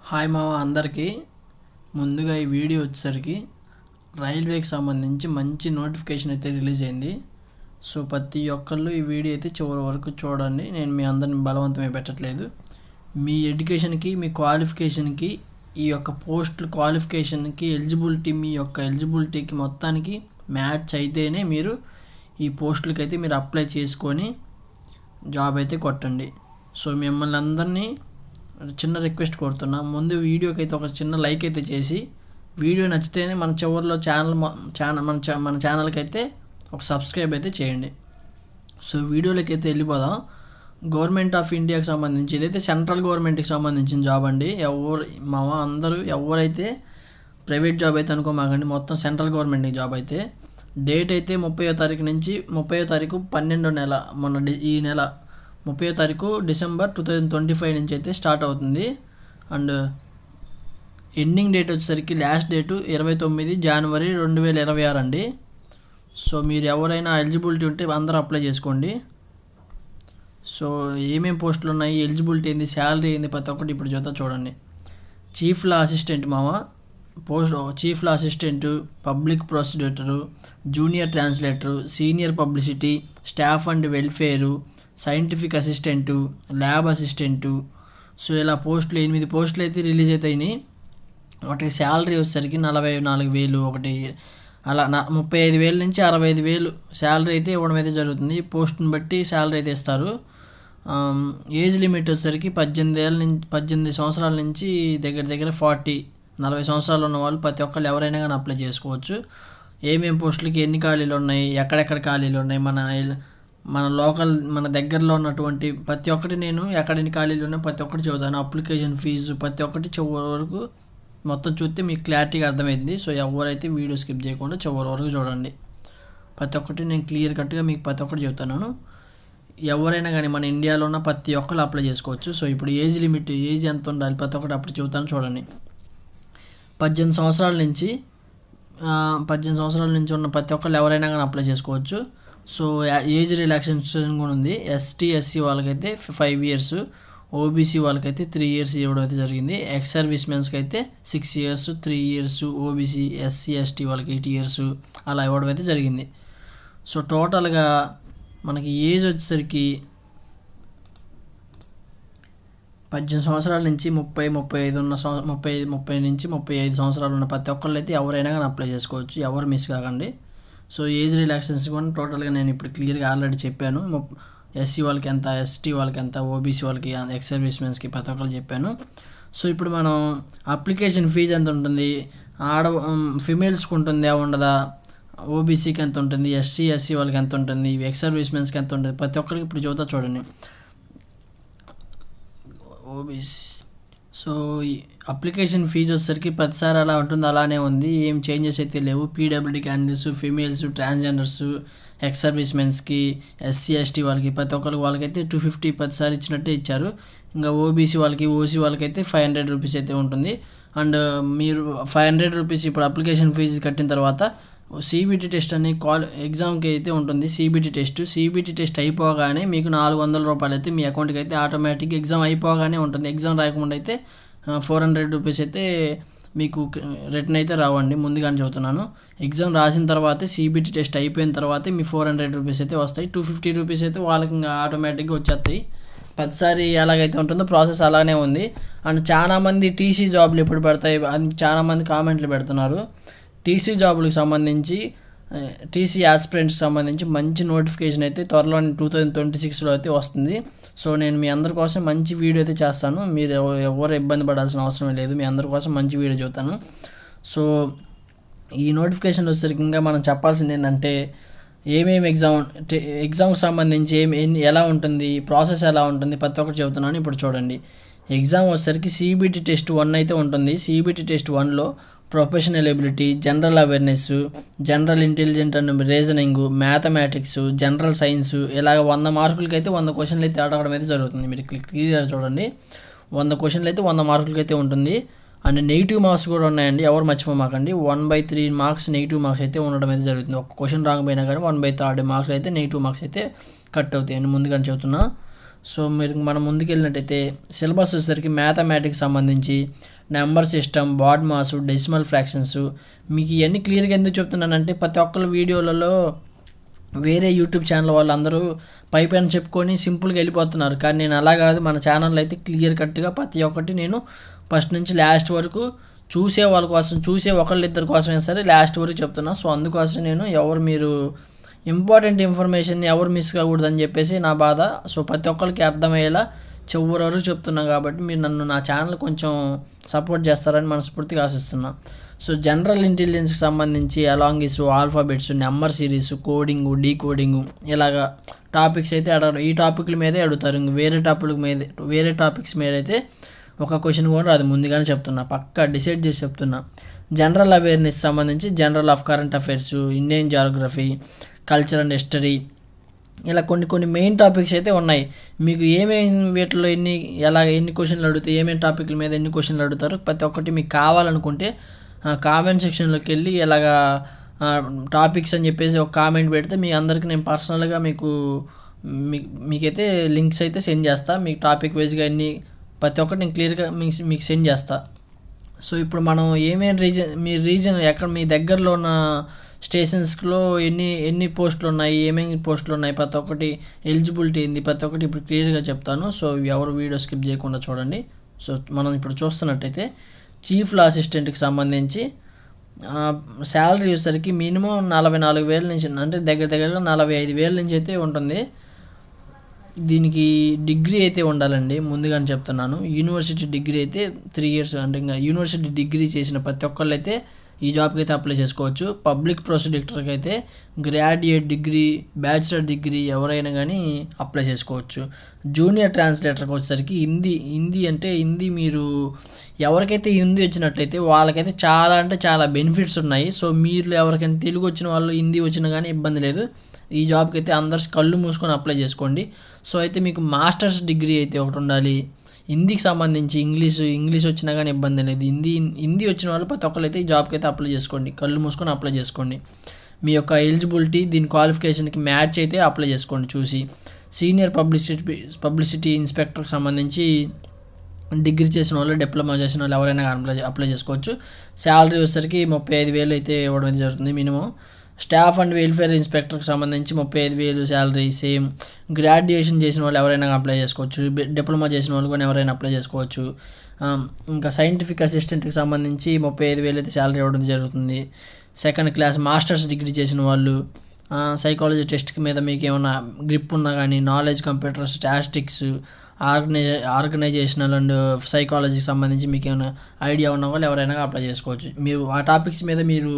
Hi మామ అందరికీ. ముందుగా ఈ వీడియో వచ్చేసరికి రైల్వేకి సంబంధించి మంచి నోటిఫికేషన్ అయితే రిలీజ్ అయింది. సో ప్రతి ఒక్కళ్ళు ఈ వీడియో అయితే చివరి వరకు చూడండి. నేను మీ అందరిని బలవంతమే పెట్టట్లేదు. మీ ఎడ్యుకేషన్కి, మీ క్వాలిఫికేషన్కి, ఈ యొక్క పోస్టుల క్వాలిఫికేషన్కి ఎలిజిబిలిటీ, మీ యొక్క ఎలిజిబిలిటీకి మొత్తానికి మ్యాచ్ అయితేనే మీరు ఈ పోస్టులకి అయితే మీరు అప్లై చేసుకొని జాబ్ అయితే కొట్టండి. సో మిమ్మల్ని అందరినీ చిన్న రిక్వెస్ట్ కోరుతున్నా, ముందు వీడియోకి అయితే ఒక చిన్న లైక్ అయితే చేసి, వీడియో నచ్చితేనే మన చివరిలో మన ఛానల్కి అయితే ఒక సబ్స్క్రైబ్ అయితే చేయండి. సో వీడియోలోకి అయితే వెళ్ళిపోదాం. గవర్నమెంట్ ఆఫ్ ఇండియాకి సంబంధించి ఇదైతే సెంట్రల్ గవర్నమెంట్కి సంబంధించిన జాబ్ అండి. అందరూ ఎవరైతే ప్రైవేట్ జాబ్ అయితే అనుకోమాకండి, మొత్తం సెంట్రల్ గవర్నమెంట్ జాబ్ అయితే. డేట్ అయితే 30వ తారీఖు నుంచి 30వ తారీఖు 12వ నెల, ఈ నెల 30వ తారీఖు డిసెంబర్ 2025 నుంచి అయితే స్టార్ట్ అవుతుంది. అండ్ ఎండింగ్ డేట్ వచ్చేసరికి లాస్ట్ డేటు 29 జనవరి 2026 అండి. సో మీరు ఎవరైనా ఎలిజిబిలిటీ ఉంటే అందరూ అప్లై చేసుకోండి. సో ఏమేమి పోస్టులు ఉన్నాయి, ఎలిజిబిలిటీ ఏంది, శాలరీ ఏంది, ప్రతి ఒక్కటి ఇప్పుడు చూడండి. Chief law assistant chief law assistant, public prosecutor, junior translator, senior publicity, staff and welfare, scientific assistant, lab assistant. So ఇలా 8 పోస్టులు అయితే రిలీజ్ అవుతాయి. ఒకటి శాలరీ వచ్చేసరికి 44,000, ఒకటి అలా 35,000 నుంచి 65,000 శాలరీ అయితే ఇవ్వడం అయితే జరుగుతుంది. పోస్ట్ని బట్టి శాలరీ అయితే ఇస్తారు. ఏజ్ లిమిట్ వచ్చేసరికి 18 సంవత్సరాల నుంచి దగ్గర 40 సంవత్సరాలు ఉన్న వాళ్ళు ప్రతి ఒక్కళ్ళు ఎవరైనా కానీ అప్లై చేసుకోవచ్చు. ఏమేమి పోస్టులకి ఎన్ని ఖాళీలు ఉన్నాయి, ఎక్కడెక్కడ ఖాళీలు ఉన్నాయి, మన దగ్గరలో ఉన్నటువంటి ప్రతి ఒక్కటి నేను ఎక్కడెన్ని ఖాళీలు ఉన్నాయి ప్రతి ఒక్కటి చదువుతాను. అప్లికేషన్ ఫీజు ప్రతి ఒక్కటి చివరి వరకు మొత్తం చూస్తే మీకు క్లారిటీగా అర్థమైంది. సో ఎవరైతే వీడియో స్కిప్ చేయకుండా చివరి వరకు చూడండి. ప్రతి ఒక్కటి నేను క్లియర్ కట్గా మీకు ప్రతి ఒక్కటి చెబుతున్నాను. ఎవరైనా కానీ మన ఇండియాలో ఉన్న ప్రతి ఒక్కరు అప్లై చేసుకోవచ్చు. సో ఇప్పుడు ఏజ్ ఎంత ఉండాలి ప్రతి ఒక్కటి అప్పుడు చెబుతాను చూడండి. 18 సంవత్సరాల నుంచి ఉన్న ప్రతి ఒక్కళ్ళు ఎవరైనా కానీ అప్లై చేసుకోవచ్చు. సో ఏజ్ రిలాక్సేషన్ కూడా ఉంది. ఎస్టీ ఎస్సీ వాళ్ళకైతే 5 years, ఓబీసీ వాళ్ళకైతే 3 years ఇవ్వడం అయితే జరిగింది. ఎక్స్ సర్వీస్ మెన్స్కి అయితే 6 years, 3 years, OBC SC ST వాళ్ళకి 8 years అలా ఇవ్వడం అయితే జరిగింది. సో టోటల్గా మనకి ఏజ్ వచ్చేసరికి 18 సంవత్సరాల నుంచి 30 నుంచి 35 సంవత్సరాలు ఉన్న ప్రతి ఒక్కళ్ళు అయితే ఎవరైనా కానీ అప్లై చేసుకోవచ్చు. ఎవరు మిస్ కాకండి. సో ఏజ్ రిలాక్సేషన్ కూడా టోటల్గా నేను ఇప్పుడు క్లియర్గా ఆల్రెడీ చెప్పాను. ఎస్సీ వాళ్ళకి ఎంత, ఎస్టీ వాళ్ళకి ఎంత, ఓబీసీ వాళ్ళకి, ఎక్స్ సర్వీస్ మెన్స్కి ప్రతి ఒక్కరు చెప్పాను. సో ఇప్పుడు మనం అప్లికేషన్ ఫీజు ఎంత ఉంటుంది, ఫిమేల్స్కి ఉంటుందా ఉండదా, ఓబీసీకి ఎంత ఉంటుంది, ఎస్సీ వాళ్ళకి ఎంత ఉంటుంది, ఎక్స్ సర్వీస్ మెన్స్కి ఎంత ఉంటుంది, ప్రతి ఒక్కరికి ఇప్పుడు చూడండి. ఓబీసీ సో అప్లికేషన్ ఫీజు వచ్చేసరికి ప్రతిసారి అలా ఉంటుంది, అలానే ఉంది, ఏం చేంజెస్ అయితే లేవు. PWD candidates, females, transgenders, ex service మెన్స్కి, ఎస్సీ ఎస్టీ వాళ్ళకి ప్రతి ఒక్కరికి వాళ్ళకైతే 250 ప్రతిసారి ఇచ్చినట్టే ఇచ్చారు. ఇంకా ఓబీసీ వాళ్ళకి, ఓసీ వాళ్ళకైతే 500 రూపీస్ అయితే ఉంటుంది. అండ్ మీరు 500 రూపీస్ ఇప్పుడు అప్లికేషన్ ఫీజు కట్టిన తర్వాత సిబిటి టెస్ట్ అని ఎగ్జామ్కి అయితే ఉంటుంది. సిబిటి టెస్ట్ అయిపోగానే మీకు 400 రూపాయలు అయితే మీ అకౌంట్కి అయితే ఆటోమేటిక్ ఎగ్జామ్ అయిపోగానే ఉంటుంది. ఎగ్జామ్ రాయకుండా అయితే 400 రూపీస్ అయితే మీకు రిటర్న్ అయితే రావండి, ముందుగానే చెబుతున్నాను. ఎగ్జామ్ రాసిన తర్వాత సిబిటి టెస్ట్ అయిపోయిన తర్వాత మీ 400 రూపీస్ అయితే వస్తాయి. 250 రూపీస్ అయితే వాళ్ళకి ఇంకా ఆటోమేటిక్గా వచ్చేస్తాయి. ప్రతిసారి ఎలాగైతే ఉంటుందో ప్రాసెస్ అలానే ఉంది. అండ్ చాలామంది టీసీ జాబ్లు ఎప్పుడు పడతాయి అని చాలామంది కామెంట్లు పెడుతున్నారు. టీసీ జాబులకు సంబంధించి, టీసీ ఆస్పిరెంట్స్కి సంబంధించి మంచి నోటిఫికేషన్ అయితే త్వరలో 2026లో అయితే వస్తుంది. సో నేను మీ అందరి కోసం మంచి వీడియో అయితే చేస్తాను. మీరు ఎవరు ఇబ్బంది పడాల్సిన అవసరం లేదు, మీ అందరి కోసం మంచి వీడియో చెబుతాను. సో ఈ నోటిఫికేషన్ వచ్చేసరికి ఇంకా మనం చెప్పాల్సింది ఏంటంటే ఏమేమి ఎగ్జామ్కి సంబంధించి ఎలా ఉంటుంది, ప్రాసెస్ ఎలా ఉంటుంది ప్రతి ఒక్కటి చెబుతున్నాను. ఇప్పుడు చూడండి. ఎగ్జామ్ వచ్చేసరికి సిబిటి టెస్ట్ 1 అయితే ఉంటుంది. సిబిటి టెస్ట్ 1లో professional ability, general awareness, general intelligent and reasoning, mathematics, general science ఇలాగ 100 మార్కులకి అయితే 100 క్వశ్చన్లు అయితే అడగడం అయితే జరుగుతుంది. మీరు క్లియర్గా చూడండి. 100 క్వశ్చన్లు అయితే 100 మార్కులకి అయితే ఉంటుంది. అండ్ నెగిటివ్ మార్క్స్ కూడా ఉన్నాయండి, ఎవరు మర్చిపోమాకండి. 1/3 మార్క్స్ నెగిటివ్ మార్క్స్ అయితే ఉండడం అయితే జరుగుతుంది. ఒక క్వశ్చన్ రాకపోయినా కానీ 1/3 మార్క్స్ అయితే నెగిటివ్ మార్క్స్ అయితే కట్ అవుతాయి అని ముందుగానే చెబుతున్నా. సో మనం ముందుకెళ్ళినట్టయితే సిలబస్ వచ్చేసరికి మ్యాథమెటిక్స్ సంబంధించి number system, BODMAS, decimal fractions. మీకు ఇవన్నీ క్లియర్గా ఎందుకు చెప్తున్నానంటే ప్రతి ఒక్కరు వీడియోలలో వేరే యూట్యూబ్ ఛానల్ వాళ్ళందరూ పైన చెప్పుకొని సింపుల్గా వెళ్ళిపోతున్నారు. కానీ నేను అలా కాదు, మన ఛానల్లో అయితే క్లియర్ కట్గా ప్రతి ఒక్కటి నేను ఫస్ట్ నుంచి లాస్ట్ వరకు చూసే వాళ్ళ కోసం, చూసే ఒకళ్ళిద్దరి కోసమే సరే లాస్ట్ వరకు చెప్తున్నా. సో అందుకోసం నేను మీరు ఇంపార్టెంట్ ఇన్ఫర్మేషన్ ఎవరు మిస్ కాకూడదని చెప్పేసి నా బాధ. సో ప్రతి ఒక్కరికి అర్థమయ్యేలా చివరి వరకు చెప్తున్నాను కాబట్టి మీరు నా ఛానల్ కొంచెం సపోర్ట్ చేస్తారని మనస్ఫూర్తిగా ఆశిస్తున్నా. సో జనరల్ ఇంటెలిజెన్స్కి సంబంధించి analogies, alphabets, number series, coding, decoding ఇలాగా టాపిక్స్ అయితే అడగడం, ఈ టాపిక్ల మీదే అడుగుతారు. ఇంక వేరే టాపిక్స్ మీద అయితే ఒక క్వశ్చన్ కూడా రాదు, ముందుగానే చెప్తున్నా, పక్కా డిసైడ్ చేసి చెప్తున్నా. జనరల్ అవేర్నెస్ సంబంధించి general of current affairs, Indian geography, culture and history, ఇలా కొన్ని మెయిన్ టాపిక్స్ అయితే ఉన్నాయి. మీకు ఏమేమి వీటిలో ఎన్ని క్వశ్చన్లు అడిగితే ఏమేమి టాపిక్ల మీద ఎన్ని క్వశ్చన్లు అడుగుతారు ప్రతి ఒక్కటి మీకు కావాలనుకుంటే కామెంట్ సెక్షన్లోకి వెళ్ళి ఇలాగా టాపిక్స్ అని చెప్పేసి ఒక కామెంట్ పెడితే మీ అందరికీ నేను పర్సనల్గా మీకైతే లింక్స్ అయితే సెండ్ చేస్తా. మీకు టాపిక్ వైజ్గా అన్ని ప్రతి ఒక్కటి నేను క్లియర్గా మీకు సెండ్ చేస్తా. సో ఇప్పుడు మనం మీ రీజన్ ఎక్కడ మీ దగ్గరలో ఉన్న స్టేషన్స్లో ఎన్ని పోస్టులు ఉన్నాయి, ఏమేమి పోస్టులు ఉన్నాయి, ప్రతి ఒక్కటి ఎలిజిబిలిటీ ఏంది, ప్రతి ఒక్కటి ఇప్పుడు క్లియర్గా చెప్తాను. సో ఎవరు వీడియో స్కిప్ చేయకుండా చూడండి. సో మనం ఇప్పుడు చూస్తున్నట్టయితే చీఫ్ లా అసిస్టెంట్కి సంబంధించి శాలరీ వచ్చేసరికి మినిమం 44,000 నుంచి, అంటే దగ్గరగా 45,000 నుంచి అయితే ఉంటుంది. దీనికి డిగ్రీ అయితే ఉండాలండి, ముందుగానే చెప్తున్నాను. యూనివర్సిటీ డిగ్రీ అయితే 3 years, అంటే ఇంకా యూనివర్సిటీ డిగ్రీ చేసిన ప్రతి ఒక్కళ్ళు అయితే ఈ జాబ్కి అయితే అప్లై చేసుకోవచ్చు. పబ్లిక్ ప్రాసిక్యూటర్కి అయితే గ్రాడ్యుయేట్ డిగ్రీ, బ్యాచిలర్ డిగ్రీ ఎవరైనా కానీ అప్లై చేసుకోవచ్చు. జూనియర్ ట్రాన్స్లేటర్కి వచ్చేసరికి హిందీ మీరు ఎవరికైతే హిందీ వచ్చినట్లయితే వాళ్ళకైతే చాలా బెనిఫిట్స్ ఉన్నాయి. సో మీరు ఎవరికైనా తెలుగు వచ్చిన వాళ్ళు హిందీ వచ్చినా కానీ ఇబ్బంది లేదు, ఈ జాబ్కి అయితే అందరు కళ్ళు మూసుకొని అప్లై చేసుకోండి. సో అయితే మీకు మాస్టర్స్ డిగ్రీ అయితే ఒకటి ఉండాలి. హిందీకి సంబంధించి ఇంగ్లీష్ వచ్చినా కానీ ఇబ్బంది లేదు. హిందీ వచ్చిన వాళ్ళు ప్రతి ఒక్కరు అయితే ఈ జాబ్కి అయితే అప్లై చేసుకోండి, కళ్ళు మూసుకొని అప్లై చేసుకోండి. మీ యొక్క ఎలిజిబిలిటీ దీని క్వాలిఫికేషన్కి మ్యాచ్ అయితే అప్లై చేసుకోండి చూసి. సీనియర్ పబ్లిసిటీ ఇన్స్పెక్టర్కి సంబంధించి డిగ్రీ చేసిన వాళ్ళు, డిప్లొమా చేసిన వాళ్ళు ఎవరైనా అప్లై చేసుకోవచ్చు. శాలరీ వచ్చేసరికి 35,000 అయితే ఇవ్వడం జరుగుతుంది మినిమం. స్టాఫ్ అండ్ వెల్ఫేర్ ఇన్స్పెక్టర్కి సంబంధించి 35,000 శాలరీ సేమ్. గ్రాడ్యుయేషన్ చేసిన వాళ్ళు ఎవరైనా అప్లై చేసుకోవచ్చు, డిప్లొమా చేసిన వాళ్ళు కూడా ఎవరైనా అప్లై చేసుకోవచ్చు. ఇంకా సైంటిఫిక్ అసిస్టెంట్కి సంబంధించి 35,000 అయితే శాలరీ ఇవ్వడం జరుగుతుంది. 2nd class మాస్టర్స్ డిగ్రీ చేసిన వాళ్ళు, సైకాలజీ టెస్ట్కి మీద మీకు ఏమైనా గ్రిప్ ఉన్నా కానీ, knowledge computer, statistics, organisational and సైకాలజీకి సంబంధించి మీకు ఏమైనా ఐడియా ఉన్న వాళ్ళు ఎవరైనా అప్లై చేసుకోవచ్చు. మీరు ఆ టాపిక్స్ మీద మీరు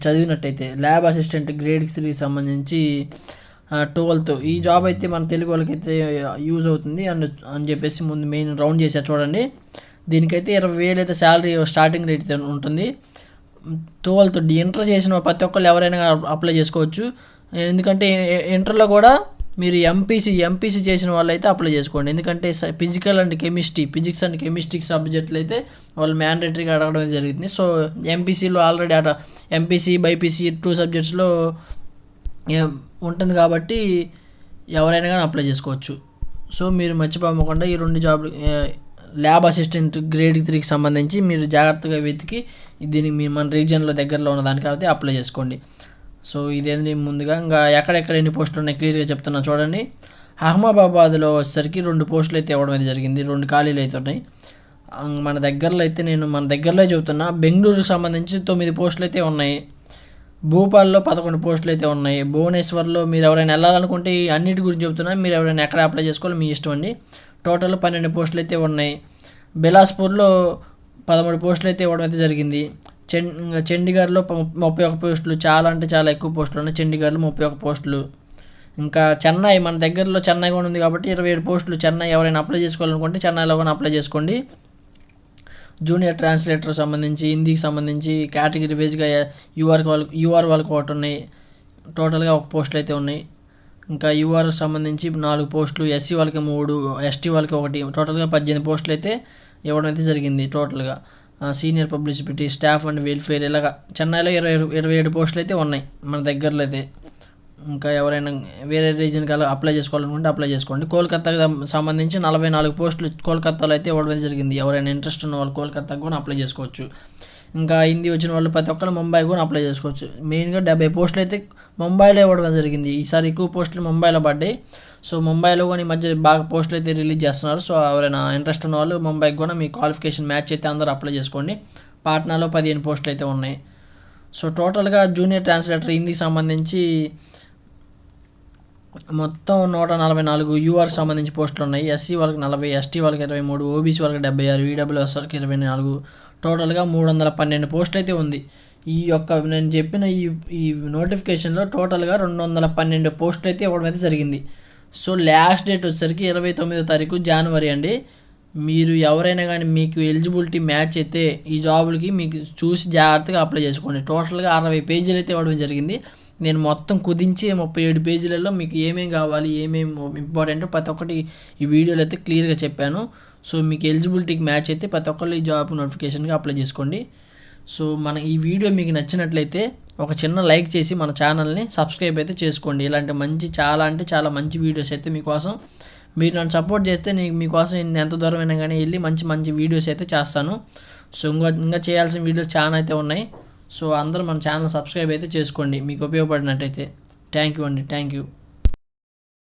చదివినట్టయితే. ల్యాబ్ అసిస్టెంట్ గ్రేడ్ 3కి సంబంధించి 12th ఈ జాబ్ అయితే మన తెలుగు వాళ్ళకైతే యూజ్ అవుతుంది అని చెప్పేసి ముందు మెయిన్ రౌండ్ చేసా చూడండి. దీనికైతే 20,000 అయితే శాలరీ స్టార్టింగ్ రేట్ ఉంటుంది. 12th ఇంటర్ చేసిన ప్రతి ఒక్కళ్ళు ఎవరైనా అప్లై చేసుకోవచ్చు. ఎందుకంటే ఇంటర్లో కూడా మీరు ఎంపీసీ చేసిన వాళ్ళు అయితే అప్లై చేసుకోండి. ఎందుకంటే ఫిజిక్స్ అండ్ కెమిస్ట్రీ సబ్జెక్టులు అయితే వాళ్ళు మ్యాండేటరీగా అడగడం జరుగుతుంది. సో ఎంపీసీలో ఆల్రెడీ ఎంపీసీ, బైపీసీ 2 సబ్జెక్ట్స్లో ఉంటుంది కాబట్టి ఎవరైనా కానీ అప్లై చేసుకోవచ్చు. సో మీరు మర్చిపోకుండా ఈ 2 జాబ్లు, ల్యాబ్ అసిస్టెంట్ గ్రేడ్ 3కి సంబంధించి మీరు జాగ్రత్తగా వెతికి దీనికి మన రీజియన్లో దగ్గరలో ఉన్న దానికి అయితే అప్లై చేసుకోండి. సో ఇదేంటి ముందుగా ఇంకా ఎక్కడెక్కడ ఎన్ని పోస్టులు ఉన్నాయి క్లియర్గా చెప్తున్నా చూడండి. అహ్మదాబాద్లో వచ్చేసరికి 2 పోస్టులు అయితే ఇవ్వడం అయితే జరిగింది, 2 ఖాళీలు అయితే ఉన్నాయి. మన దగ్గరలో చెబుతున్నా. బెంగళూరుకి సంబంధించి 9 పోస్టులు అయితే ఉన్నాయి. భూపాల్లో 11 పోస్టులు అయితే ఉన్నాయి. భువనేశ్వర్లో మీరు ఎవరైనా వెళ్ళాలనుకుంటే అన్నిటి గురించి చెబుతున్నా, మీరు ఎవరైనా ఎక్కడ అప్లై చేసుకోవాలో మీ ఇష్టం అండి. టోటల్ 12 పోస్టులు అయితే ఉన్నాయి. బిలాస్పూర్లో 13 పోస్టులు అయితే ఇవ్వడం అయితే జరిగింది. చండీగఢ్లో 31 పోస్టులు, చాలా ఎక్కువ పోస్టులు ఉన్నాయి. చండీగఢ్లో 31 పోస్టులు. ఇంకా చెన్నై, మన దగ్గరలో చెన్నై కూడా ఉంది కాబట్టి 27 పోస్టులు. చెన్నై ఎవరైనా అప్లై చేసుకోవాలనుకుంటే చెన్నైలో కూడా అప్లై చేసుకోండి. జూనియర్ ట్రాన్స్లేటర్ సంబంధించి, హిందీకి సంబంధించి కేటగిరీ వైజ్గా యూఆర్ వాళ్ళకి ఒకటి ఉన్నాయి. టోటల్గా 1 పోస్టులు అయితే ఉన్నాయి. ఇంకా యూఆర్కి సంబంధించి 4 పోస్టులు, ఎస్సీ వాళ్ళకి 3, ఎస్టీ వాళ్ళకి 1, టోటల్గా 18 పోస్టులు అయితే ఇవ్వడం అయితే జరిగింది టోటల్గా. Senior publicity, staff and welfare ఇలాగా చెన్నైలో 27 పోస్టులు అయితే ఉన్నాయి మన దగ్గరలో అయితే. ఇంకా ఎవరైనా వేరే రీజన్కి అలా అప్లై చేసుకోవాలనుకుంటే అప్లై చేసుకోండి. కోల్కతాకి సంబంధించి 44 పోస్టులు కోల్కతాలో అయితే ఇవ్వడం జరిగింది. ఎవరైనా ఇంట్రెస్ట్ ఉన్న వాళ్ళు కోల్కతాకి కూడా అప్లై చేసుకోవచ్చు. ఇంకా హిందీ వచ్చిన వాళ్ళు ప్రతి ఒక్కరు ముంబై కూడా అప్లై చేసుకోవచ్చు. మెయిన్గా 70 పోస్టులు అయితే ముంబైలో ఇవ్వడం జరిగింది. ఈసారి ఎక్కువ పోస్టులు ముంబైలో పడ్డాయి. సో ముంబైలో కూడా ఈ మధ్య బాగా పోస్టులు అయితే రిలీజ్ చేస్తున్నారు. సో ఎవరైనా ఇంట్రెస్ట్ ఉన్న వాళ్ళు ముంబైకి కూడా మీ క్వాలిఫికేషన్ మ్యాచ్ అయితే అందరూ అప్లై చేసుకోండి. పాట్నాలో 15 పోస్టులు అయితే ఉన్నాయి. సో టోటల్గా జూనియర్ ట్రాన్స్లేటర్ హిందీకి సంబంధించి మొత్తం 144 యూఆర్కి సంబంధించి పోస్టులు ఉన్నాయి. ఎస్సీ వాళ్ళకి 40, ఎస్టీ వాళ్ళకి 23, ఓబీసీ వాళ్ళకి 76, ఈడబ్ల్యూఎస్ వాళ్ళకి 24, టోటల్గా 312 పోస్టులు అయితే ఉంది. ఈ యొక్క నేను చెప్పిన ఈ నోటిఫికేషన్లో టోటల్గా 212 పోస్టులు అయితే ఇవ్వడం అయితే జరిగింది. సో లాస్ట్ డేట్ వచ్చేసరికి 29వ తారీఖు జనవరి అండి. మీరు ఎవరైనా కానీ మీకు ఎలిజిబిలిటీ మ్యాచ్ అయితే ఈ జాబులకి మీకు చూసి జాగ్రత్తగా అప్లై చేసుకోండి. టోటల్గా 60 పేజీలు అయితే ఇవ్వడం జరిగింది. నేను మొత్తం కుదించి 37 పేజీలలో మీకు ఏమేమి కావాలి, ఏమేమి ఇంపార్టెంట్ ప్రతి ఒక్కటి ఈ వీడియోలో అయితే క్లియర్గా చెప్పాను. సో మీకు ఎలిజిబిలిటీకి మ్యాచ్ అయితే ప్రతి ఒక్కళ్ళు ఈ జాబ్ నోటిఫికేషన్గా అప్లై చేసుకోండి. సో మన ఈ వీడియో మీకు నచ్చినట్లయితే ఒక చిన్న లైక్ చేసి మన ఛానల్ని సబ్స్క్రైబ్ అయితే చేసుకోండి. ఇలాంటి చాలా మంచి వీడియోస్ అయితే మీకోసం మీరు నన్ను సపోర్ట్ చేస్తే నేను మీకోసం ఎంత దూరం అయినా కానీ వెళ్ళి మంచి వీడియోస్ అయితే చేస్తాను. సో ఇంకా చేయాల్సిన వీడియోస్ చాలా అయితే ఉన్నాయి. సో అందరూ మన ఛానల్ సబ్స్క్రైబ్ అయితే చేసుకోండి మీకు ఉపయోగపడినట్టయితే. థ్యాంక్ యూ అండి. Thank you.